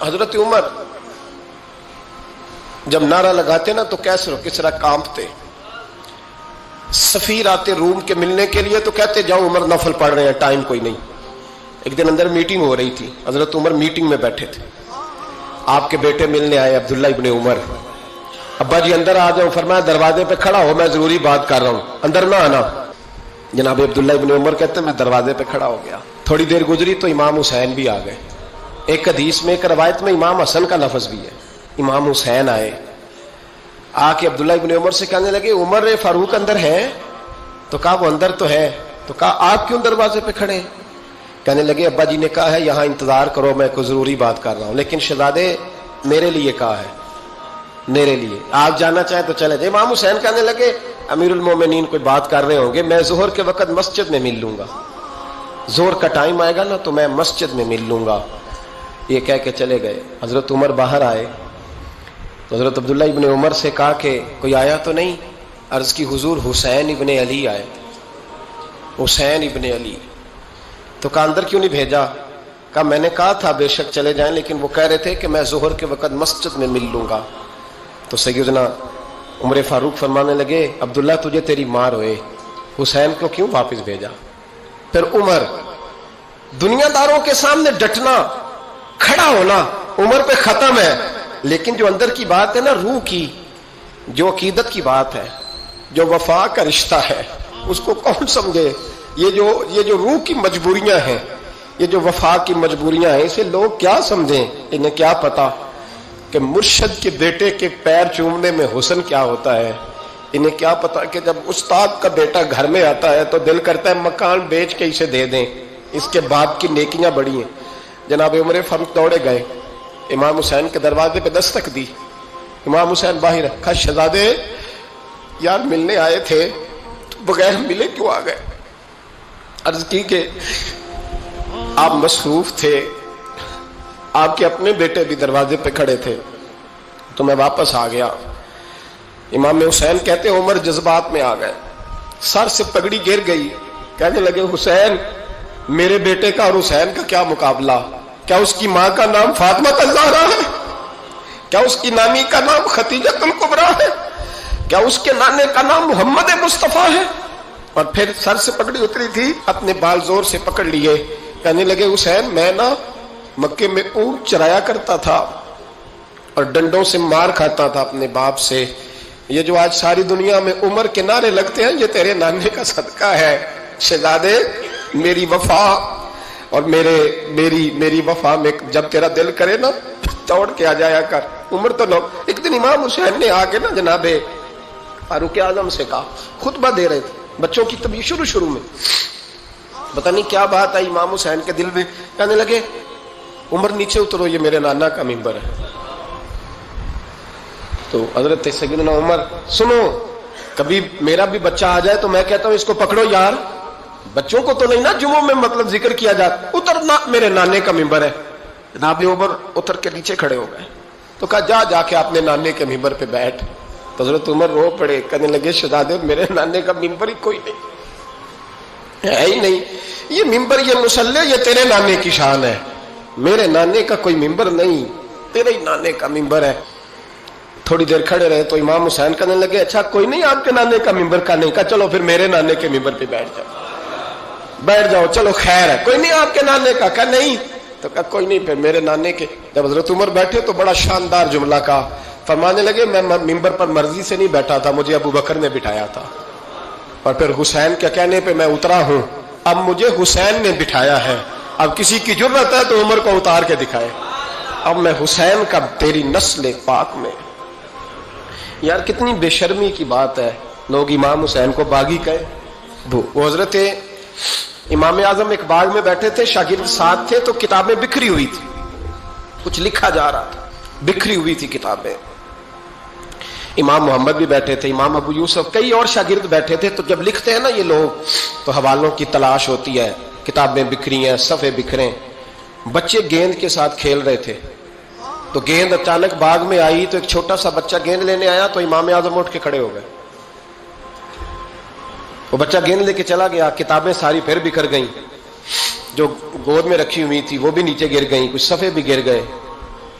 حضرت عمر جب نعرہ لگاتے نا تو کیسر و کسرا کانپتے. سفیر آتے روم کے ملنے کے لیے تو کہتے جاؤ عمر نفل پڑھ رہے ہیں, ٹائم کوئی نہیں. ایک دن اندر میٹنگ ہو رہی تھی, حضرت عمر میٹنگ میں بیٹھے تھے. آپ کے بیٹے ملنے آئے عبداللہ ابن عمر. ابا جی اندر آ جاؤ. فرمایا دروازے پہ کھڑا ہو, میں ضروری بات کر رہا ہوں, اندر نہ آنا. جناب عبداللہ ابن عمر کہتے میں دروازے پہ کھڑا ہو گیا. تھوڑی دیر گزری تو امام حسین بھی آ گئے. ایک حدیث میں, ایک روایت میں امام حسن کا لفظ بھی ہے. امام حسین آئے, آ کے عبداللہ ابن عمر سے کہنے لگے عمر فاروق اندر ہے؟ تو کہا وہ اندر تو ہے. تو کہا آپ کیوں دروازے پہ کھڑے ہیں؟ کہنے لگے ابا جی نے کہا ہے یہاں انتظار کرو, میں کوئی ضروری بات کر رہا ہوں. لیکن شہزادے میرے لیے کہا ہے, میرے لیے, آپ جانا چاہیں تو چلے جائیں. امام حسین کہنے لگے امیر المومنین کوئی بات کر رہے ہوں گے, میں ظہر کے وقت مسجد میں مل لوں گا, ظہر کا ٹائم آئے گا نا تو میں مسجد میں مل لوں گا. یہ کہہ کے چلے گئے. حضرت عمر باہر آئے تو حضرت عبداللہ ابن عمر سے کہا کہ کوئی آیا تو نہیں؟ عرض کی حضور حسین ابن علی آئے. حسین ابن علی. تو کہا اندر کیوں نہیں بھیجا؟ کہا میں نے کہا تھا بے شک چلے جائیں, لیکن وہ کہہ رہے تھے کہ میں ظہر کے وقت مسجد میں مل لوں گا. تو سیدنا عمر فاروق فرمانے لگے عبداللہ تجھے تیری مار ہوئے, حسین کو کیوں واپس بھیجا؟ پھر عمر دنیا داروں کے سامنے ڈٹنا, کھڑا ہونا عمر پہ ختم ہے, لیکن جو اندر کی بات ہے نا, روح کی, جو عقیدت کی بات ہے, جو وفا کا رشتہ ہے, اس کو کون سمجھے؟ یہ جو روح کی مجبوریاں ہیں, یہ جو وفا کی مجبوریاں ہیں, اسے لوگ کیا سمجھیں؟ انہیں کیا پتا کہ مرشد کے بیٹے کے پیر چومنے میں حسن کیا ہوتا ہے. انہیں کیا پتا کہ جب استاد کا بیٹا گھر میں آتا ہے تو دل کرتا ہے مکان بیچ کے اسے دے دیں, اس کے باپ کی نیکیاں بڑی ہیں. جناب عمر فاروق دوڑے گئے, امام حسین کے دروازے پہ دستک دی. امام حسین باہر رکھا, شہزادے یار ملنے آئے تھے تو بغیر ملے کیوں آ گئے؟ عرض کی کہ آپ مصروف تھے, آپ کے اپنے بیٹے بھی دروازے پہ کھڑے تھے, تو میں واپس آ گیا. امام حسین کہتے عمر جذبات میں آ گئے, سر سے پگڑی گر گئی. کہنے لگے حسین میرے بیٹے کا اور حسین کا کیا مقابلہ؟ کیا اس کی ماں کا نام فاطمہ الزہرا ہے؟ کیا اس کی نانی کا نام خدیجہ الکبریٰ ہے؟ کیا اس کے نانے کا نام محمد مصطفیٰ ہے؟ اور پھر سر سے پگڑی اتری تھی, اپنے بال زور سے پکڑ لیے. کہنے لگے حسین میں نا مکے میں اونٹ چرایا کرتا تھا اور ڈنڈوں سے مار کھاتا تھا اپنے باپ سے. یہ جو آج ساری دنیا میں عمر کے نعرے لگتے ہیں, یہ تیرے نانے کا صدقہ ہے. شہزادے میری وفا اور میری وفا میں جب تیرا دل کرے نا توڑ کے آ جایا کر. عمر تو نو. ایک دن امام حسین نے آ کے نا جناب فاروق اعظم سے کہا, خطبہ دے رہے تھے بچوں کی طبیعت شروع میں, پتہ نہیں کیا بات آئی امام حسین کے دل میں. کہنے لگے عمر نیچے اترو, یہ میرے نانا کا ممبر ہے. تو حضرت سیدنا عمر سنو, کبھی میرا بھی بچہ آ جائے تو میں کہتا ہوں اس کو پکڑو یار, بچوں کو تو نہیں نا جمعوں میں مطلب ذکر کیا جاتا, اترنا میرے نانے کا ممبر ہے. جناب عمر اتر کے نیچے کھڑے ہو گئے. تو کہا جا کے اپنے نانے کے ممبر پہ بیٹھ. تو حضرت عمر رو پڑے, کہنے لگے شہزادے میرے نانے کا ممبر ہی کوئی نہیں ہے ہی نہیں, یہ ممبر یہ مصلی یہ تیرے نانے کی شان ہے, میرے نانے کا کوئی ممبر نہیں, تیرے ہی نانے کا ممبر ہے. تھوڑی دیر کھڑے رہے تو امام حسین کہنے لگے اچھا کوئی نہیں آپ کے نانے کا ممبر کا نہیں. کہا چلو پھر میرے نانے کے ممبر پہ بیٹھ جاؤ, چلو خیر ہے. کوئی نہیں آپ کے نانے کا؟ کہا نہیں. تو کہا کوئی نہیں پھر میرے نانے کے. جب حضرت عمر بیٹھے تو بڑا شاندار جملہ کہا, فرمانے لگے میں ممبر پر مرضی سے نہیں بیٹھا تھا, مجھے ابو بکر نے بٹھایا تھا, اور پھر حسین کے کہنے پہ میں اترا ہوں, اب مجھے حسین نے بٹھایا ہے. اب کسی کی جرت ہے تو عمر کو اتار کے دکھائے, اب میں حسین کا تیری نسل پاک میں. یار کتنی بے شرمی کی بات ہے, لوگ امام حسین کو باغی کہے. وہ حضرت امام اعظم ایک باغ میں بیٹھے تھے, شاگرد ساتھ تھے, تو کتابیں بکھری ہوئی تھی, کچھ لکھا جا رہا تھا, بکھری ہوئی تھی کتابیں. امام محمد بھی بیٹھے تھے, امام ابو یوسف, کئی اور شاگرد بیٹھے تھے. تو جب لکھتے ہیں نا یہ لوگ تو حوالوں کی تلاش ہوتی ہے, کتابیں بکھری ہیں, صفحے بکھرے. بچے گیند کے ساتھ کھیل رہے تھے, تو گیند اچانک باغ میں آئی, تو ایک چھوٹا سا بچہ گیند لینے آیا, تو امام اعظم اٹھ کے کھڑے ہو گئے. وہ بچہ گیند لے کے چلا گیا, کتابیں ساری پھر بکھر گئیں, جو گود میں رکھی ہوئی تھی وہ بھی نیچے گر گئیں, کچھ صفحے بھی گر گئے.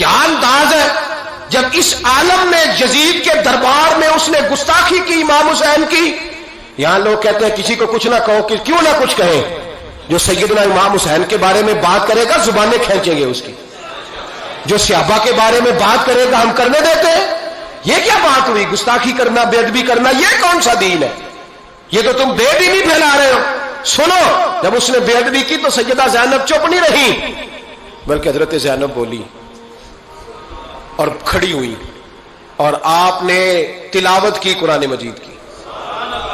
کیا انداز ہے جب اس عالم میں یزید کے دربار میں اس نے گستاخی کی امام حسین کی. یہاں لوگ کہتے ہیں کسی کو کچھ نہ کہو, کہ کیوں نہ کچھ کہیں, جو سیدنا امام حسین کے بارے میں بات کرے گا زبانیں کھینچیں گے اس کی, جو صحابہ کے بارے میں بات کرے گا ہم کرنے دیتے ہیں. یہ کیا بات ہوئی؟ گستاخی کرنا, بے ادبی کرنا, یہ کون سا دین ہے؟ یہ تو تم بے دینی پھیلا رہے ہو. سنو, جب اس نے بے ادبی کی تو سیدہ زینب چپ نہیں رہی, بلکہ حضرت زینب بولی اور کھڑی ہوئی, اور آپ نے تلاوت کی قرآن مجید کی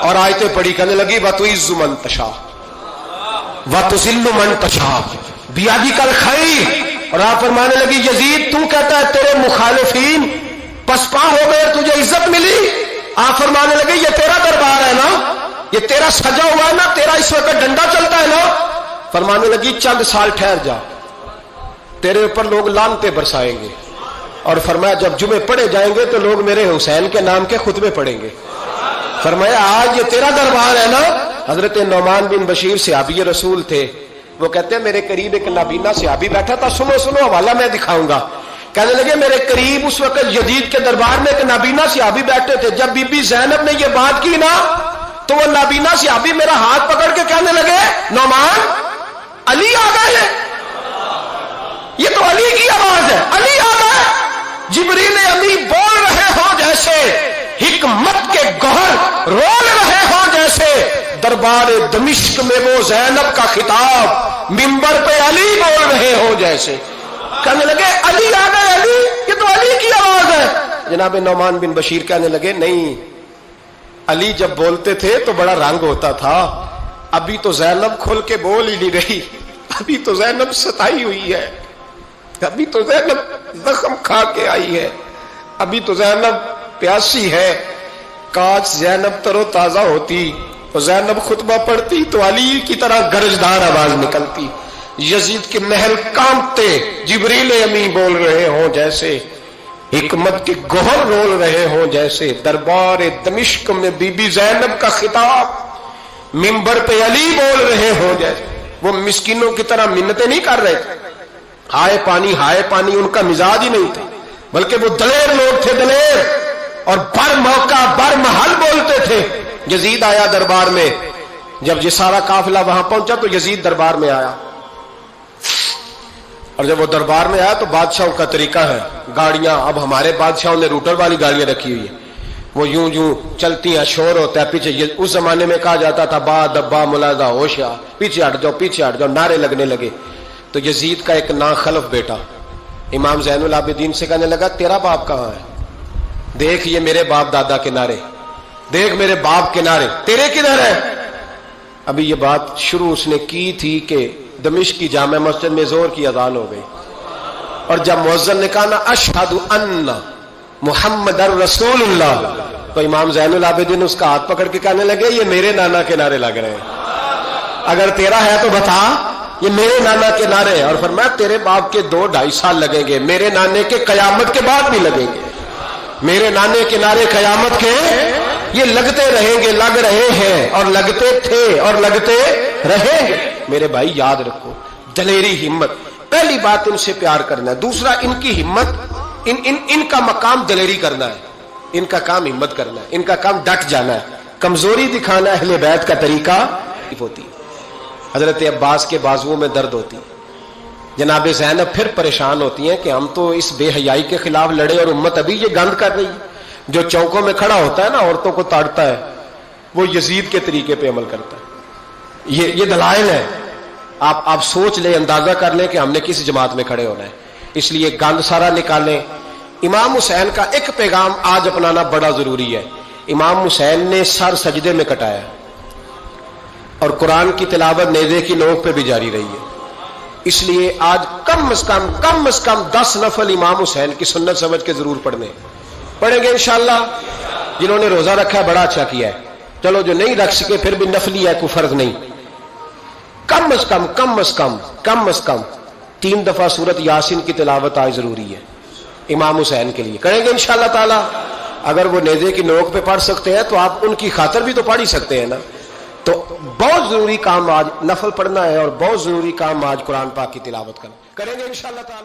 اور آیتیں پڑھی, کہنے لگی وَتُعِزُّ مَن تَشَاءُ وَتُذِلُّ مَن تَشَاءُ بِیَدِکَ الْخَیرُ. اور آپ فرمانے لگی یزید تو کہتا ہے تیرے مخالفین پسپا ہو گئے, تجھے عزت ملی. آپ فرمانے لگے یہ تیرا دربار ہے نا, یہ تیرا سجا ہوا ہے نا, تیرا اس وقت ڈنڈا چلتا ہے نا. فرمانے لگی چند سال ٹھہر جا, تیرے اوپر لوگ لعنتیں برسائیں گے. اور فرمایا جب جمعے پڑھے جائیں گے تو لوگ میرے حسین کے نام کے خطبے پڑھیں گے. فرمایا آج یہ تیرا دربار ہے نا. حضرت نعمان بن بشیر صحابی رسول تھے, وہ کہتے ہیں میرے قریب ایک نابینا صحابی بیٹھا تھا, سنو سنو حوالہ میں دکھاؤں گا. کہنے لگے میرے قریب اس وقت یزید کے دربار میں ایک نابینا صحابی بیٹھے تھے. جب بی بی زینب نے یہ بات کی نا تو وہ نابینا صحابی میرا ہاتھ پکڑ کے کہنے لگے نعمان علی آ گئے, یہ تو علی کی آواز ہے, علی آ گئے. جبریل امی بول رہے ہو جیسے, حکمت کے گوہر رول رہے ہو جیسے, دربار دمشق میں وہ زینب کا خطاب منبر پہ علی بول رہے ہو جیسے. کہنے لگے علی آ گئے, علی, یہ تو علی کی آواز ہے. جناب نعمان بن بشیر کہنے لگے نہیں, علی جب بولتے تھے تو بڑا رنگ ہوتا تھا, ابھی تو زینب کھل کے بول ہی نہیں رہی, ابھی تو زینب ستائی ہوئی ہے, ابھی تو زینب زخم کھا کے آئی ہے, ابھی تو زینب پیاسی ہے. کاش زینب تر و تازہ ہوتی, اور زینب خطبہ پڑھتی تو علی کی طرح گرجدار آواز نکلتی. یزید کے محل کانپتے, جبریل امی بول رہے ہوں جیسے, حکمت کے گوہر رول رہے ہوں جیسے, دربار دمشق میں بی بی زینب کا خطاب منبر پہ علی بول رہے ہوں جیسے. وہ مسکینوں کی طرح منتیں نہیں کر رہے تھے, ہائے پانی, ان کا مزاج ہی نہیں تھا, بلکہ وہ دلیر لوگ تھے, دلیر, اور بر موقع بر محل بولتے تھے. یزید آیا دربار میں, جب یہ سارا قافلہ وہاں پہنچا تو یزید دربار میں آیا, اور جب وہ دربار میں آیا تو بادشاہوں کا طریقہ ہے, گاڑیاں, اب ہمارے بادشاہوں نے روٹر والی گاڑیاں رکھی ہوئی ہیں, وہ یوں یوں چلتی ہیں, شور ہوتا ہے پیچھے. اس زمانے میں کہا جاتا تھا با دبا ملازہ ہوشیا, پیچھے ہٹ جاؤ, پیچھے ہٹ جاؤ, نعرے لگنے لگے. تو یزید کا ایک ناخلف بیٹا امام زین العابدین سے کہنے لگا تیرا باپ کہاں ہے؟ دیکھ یہ میرے باپ دادا کے نعرے, دیکھ میرے باپ کے نعرے, تیرے کدھر ہے؟ ابھی یہ بات شروع اس نے کی تھی کہ دمشق کی جامع مسجد میں زور کی اذان ہو گئی, اور جب مؤذن نے کہا نا اشہد ان محمد رسول اللہ, تو امام زین العابدین اس کا ہاتھ پکڑ کے کہنے لگے یہ میرے نانا کے نعرے لگ رہے ہیں, اگر تیرا ہے تو بتا, یہ میرے نانا کے نعرے. اور فرمایا تیرے باپ کے 2-2.5 سال لگیں گے, میرے نانے کے قیامت کے بعد بھی لگیں گے. میرے نانے کے نعرے قیامت کے یہ لگتے رہیں گے, لگ رہے ہیں, اور لگتے تھے, اور لگتے رہیں گے. میرے بھائی یاد رکھو, دلیری, ہمت, پہلی بات ان سے پیار کرنا ہے. دوسرا ان کی ہمت, ان کا مقام دلیری کرنا ہے, ان کا کام ہمت کرنا ہے, ان کا کام ڈٹ جانا ہے. کمزوری دکھانا اہل بیت کا طریقہ ہوتی. حضرت عباس کے بازوؤں میں درد ہوتی, جناب زینب پھر پریشان ہوتی ہیں کہ ہم تو اس بے حیائی کے خلاف لڑے اور امت ابھی یہ گند کر رہی ہے. جو چوکوں میں کھڑا ہوتا ہے نا عورتوں کو تاڑتا ہے, وہ یزید کے طریقے پہ عمل کرتا ہے. یہ دلائل ہے, آپ سوچ لیں, اندازہ کر لیں کہ ہم نے کس جماعت میں کھڑے ہونا ہے. اس لیے گند سارا نکالیں. امام حسین کا ایک پیغام آج اپنانا بڑا ضروری ہے. امام حسین نے سر سجدے میں کٹایا, اور قرآن کی تلاوت نیزے کی نوک پہ بھی جاری رہی ہے. اس لیے آج کم از کم 10 نفل امام حسین کی سنت سمجھ کے ضرور پڑھیں گے انشاءاللہ. جنہوں نے روزہ رکھا ہے بڑا اچھا کیا ہے, چلو جو نہیں رکھ سکے پھر بھی نفلی ہے, کوئی فرض نہیں. کم از کم 3 دفعہ سورت یاسین کی تلاوت آج ضروری ہے امام حسین کے لیے. کریں گے انشاءاللہ تعالی. اگر وہ نیزے کی نوک پہ پڑھ سکتے ہیں تو آپ ان کی خاطر بھی تو پڑھ ہی سکتے ہیں نا. تو بہت ضروری کام آج نفل پڑھنا ہے, اور بہت ضروری کام آج قرآن پاک کی تلاوت کرنا. کریں گے انشاءاللہ تعالی.